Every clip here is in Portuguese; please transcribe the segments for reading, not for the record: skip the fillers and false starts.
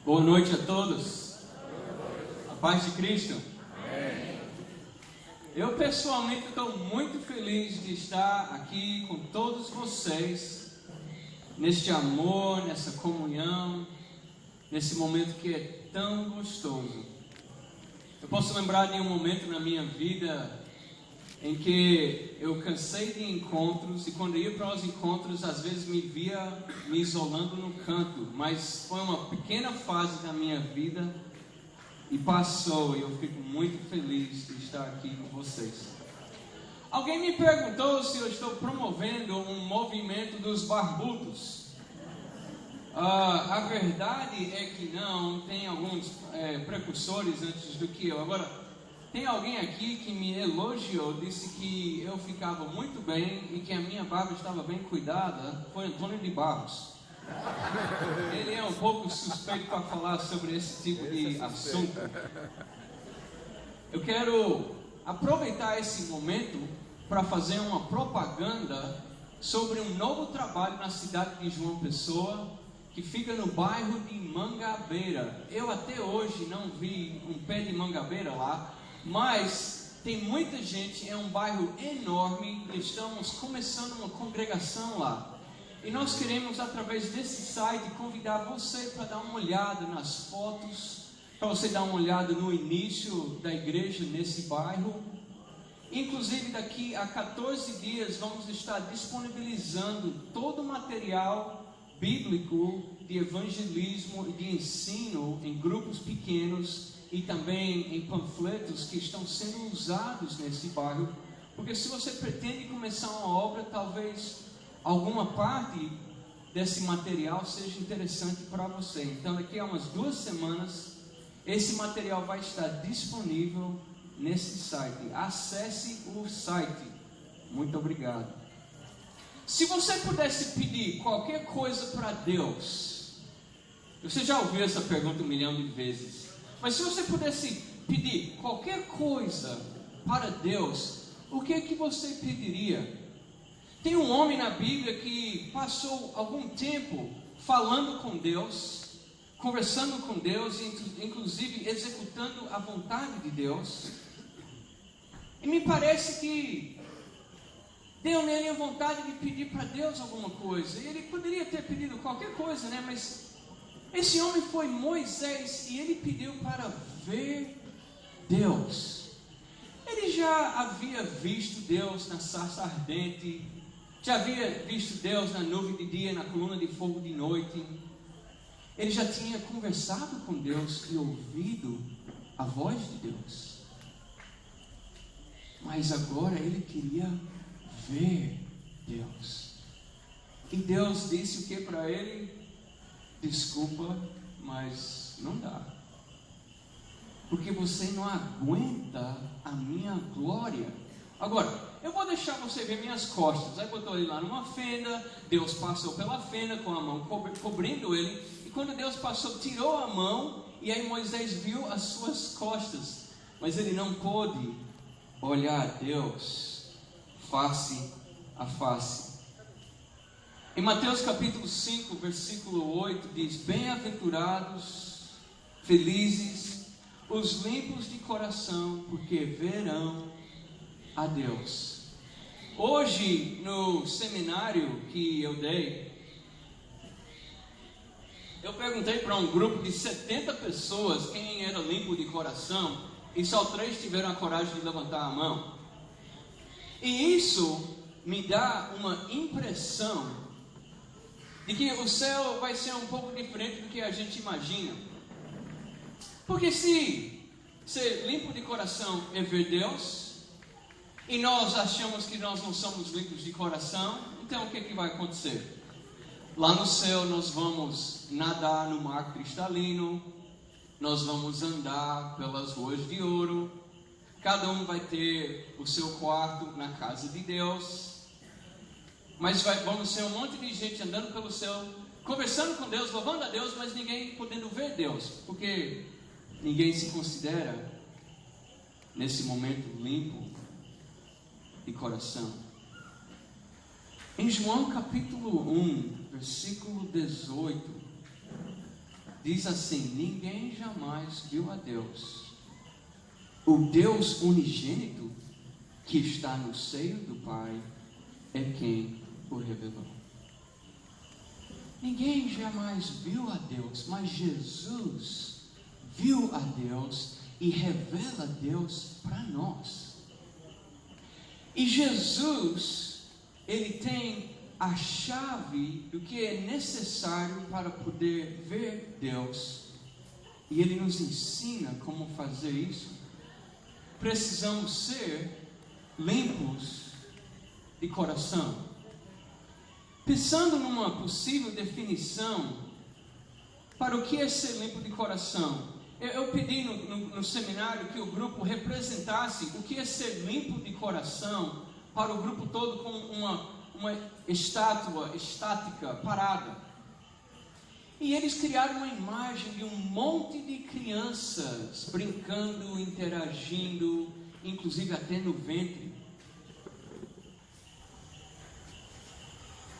Boa noite a todos. A paz de Cristo. Amém. Eu pessoalmente estou muito feliz de estar aqui com todos vocês, neste amor, nessa comunhão, nesse momento que é tão gostoso. Eu posso lembrar de um momento na minha vida em que eu cansei de encontros, e quando ia para os encontros, às vezes me via me isolando no canto, mas foi uma pequena fase da minha vida e passou, e eu fico muito feliz de estar aqui com vocês. Alguém me perguntou se eu estou promovendo um movimento dos barbudos. A verdade é que não, tem alguns precursores antes do que eu. Agora, tem alguém aqui que me elogiou, disse que eu ficava muito bem e que a minha barba estava bem cuidada. Foi Antônio de Barros. Ele é um pouco suspeito para falar sobre esse tipo de assunto. Eu quero aproveitar esse momento para fazer uma propaganda sobre um novo trabalho na cidade de João Pessoa, que fica no bairro de Mangabeira. Eu até hoje não vi um pé de mangabeira lá, mas tem muita gente, é um bairro enorme, estamos começando uma congregação lá. E nós queremos, através desse site, convidar você para dar uma olhada nas fotos, para você dar uma olhada no início da igreja nesse bairro. Inclusive, daqui a 14 dias vamos estar disponibilizando todo o material bíblico de evangelismo e de ensino em grupos pequenos e também em panfletos que estão sendo usados nesse bairro, porque se você pretende começar uma obra, talvez alguma parte desse material seja interessante para você. Então daqui a umas 2 semanas, esse material vai estar disponível nesse site. Acesse o site. Muito obrigado. Se você pudesse pedir qualquer coisa para Deus, você já ouviu essa pergunta 1 milhão de vezes, mas se você pudesse pedir qualquer coisa para Deus, o que é que você pediria? Tem um homem na Bíblia que passou algum tempo falando com Deus, conversando com Deus, inclusive executando a vontade de Deus. E me parece que deu nele a vontade de pedir para Deus alguma coisa. E ele poderia ter pedido qualquer coisa, né? Mas esse homem foi Moisés e ele pediu para ver Deus. Ele já havia visto Deus na sarça ardente, já havia visto Deus na nuvem de dia, na coluna de fogo de noite. Ele já tinha conversado com Deus e ouvido a voz de Deus. Mas agora ele queria ver Deus. E Deus disse o que para ele? Desculpa, mas não dá. Porque você não aguenta a minha glória. Agora, eu vou deixar você ver minhas costas. Aí botou ele lá numa fenda. Deus passou pela fenda com a mão cobrindo ele. E quando Deus passou, tirou a mão. E aí Moisés viu as suas costas. Mas ele não pôde olhar a Deus face a face. Em Mateus capítulo 5, versículo 8 diz: bem-aventurados, felizes, os limpos de coração, porque verão a Deus. Hoje, no seminário que eu dei, eu perguntei para um grupo de 70 pessoas quem era limpo de coração, e só 3 tiveram a coragem de levantar a mão. E isso me dá uma impressão de que o céu vai ser um pouco diferente do que a gente imagina. Porque se ser limpo de coração é ver Deus, e nós achamos que nós não somos limpos de coração, então o que é que vai acontecer? Lá no céu nós vamos nadar no mar cristalino, nós vamos andar pelas ruas de ouro, cada um vai ter o seu quarto na casa de Deus. Mas vamos ser um monte de gente andando pelo céu, conversando com Deus, louvando a Deus, mas ninguém podendo ver Deus, porque ninguém se considera nesse momento limpo de coração. Em João capítulo 1, versículo 18, diz assim: ninguém jamais viu a Deus. O Deus unigênito que está no seio do Pai é quem o revelou. Ninguém jamais viu a Deus, mas Jesus viu a Deus e revela Deus para nós. E Jesus, Ele tem a chave do que é necessário para poder ver Deus. E Ele nos ensina como fazer isso. Precisamos ser limpos de coração. Pensando numa possível definição para o que é ser limpo de coração, eu pedi no seminário que o grupo representasse o que é ser limpo de coração para o grupo todo com uma estátua estática, parada. E eles criaram uma imagem de um monte de crianças brincando, interagindo, inclusive até no ventre.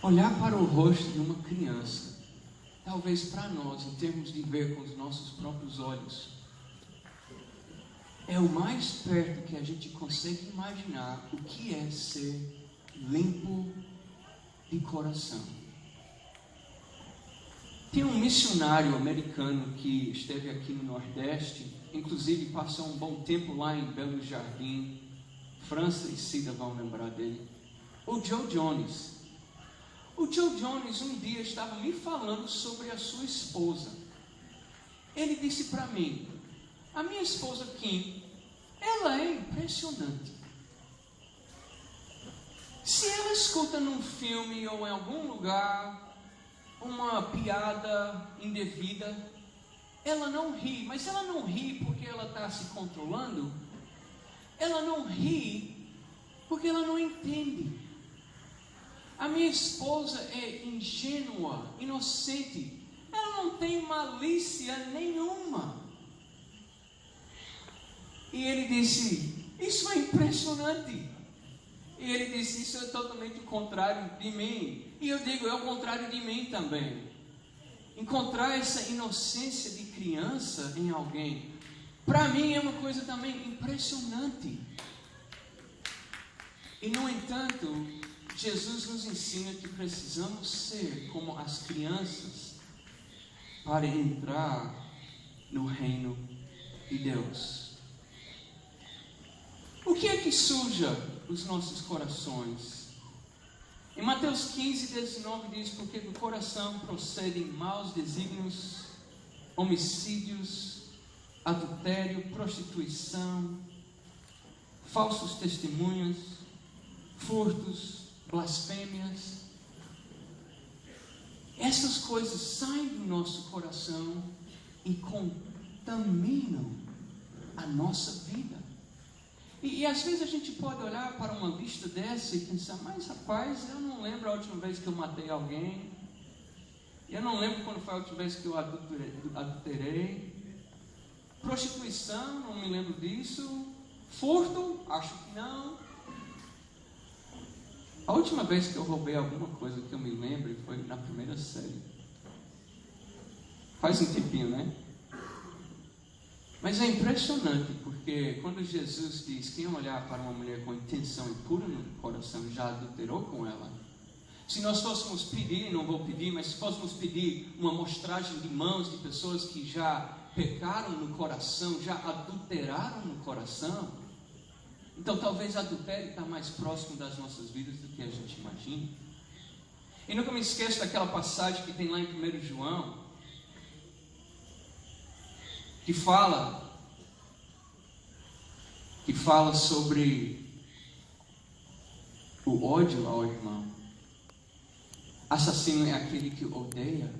Olhar para o rosto de uma criança, talvez para nós, em termos de ver com os nossos próprios olhos, é o mais perto que a gente consegue imaginar o que é ser limpo de coração. Tem um missionário americano que esteve aqui no Nordeste, inclusive passou um bom tempo lá em Belo Jardim. França e Cida vão lembrar dele. O Joe Jones. O Joe Jones um dia estava me falando sobre a sua esposa. Ele disse para mim: a minha esposa Kim, ela é impressionante. Se ela escuta num filme ou em algum lugar uma piada indevida, ela não ri. Mas ela não ri porque ela está se controlando. Ela não ri porque ela não entende. A minha esposa é ingênua, inocente. Ela não tem malícia nenhuma. E ele disse: isso é impressionante. E ele disse: isso é totalmente o contrário de mim. E eu digo: é o contrário de mim também. Encontrar essa inocência de criança em alguém, para mim é uma coisa também impressionante. E no entanto, Jesus nos ensina que precisamos ser como as crianças para entrar no reino de Deus. O que é que suja os nossos corações? Em Mateus 15, 19 diz: porque do coração procedem maus desígnios, homicídios, adultério, prostituição, falsos testemunhos, furtos, blasfêmias. Essas coisas saem do nosso coração e contaminam a nossa vida. E às vezes a gente pode olhar para uma lista dessa e pensar: mas rapaz, eu não lembro a última vez que eu matei alguém. Eu não lembro quando foi a última vez que eu adulterei. Prostituição, não me lembro disso. Furto, acho que não. A última vez que eu roubei alguma coisa que eu me lembro foi na primeira série. Faz um tempinho, né? Mas é impressionante, porque quando Jesus diz: quem olhar para uma mulher com intenção impura no coração já adulterou com ela. Se nós fôssemos pedir, não vou pedir, mas se fôssemos pedir uma amostragem de mãos de pessoas que já pecaram no coração, já adulteraram no coração, então talvez adultério está mais próximo das nossas vidas do que a gente imagina. E nunca me esqueço daquela passagem que tem lá em 1 João, que fala sobre o ódio ao irmão. Assassino é aquele que odeia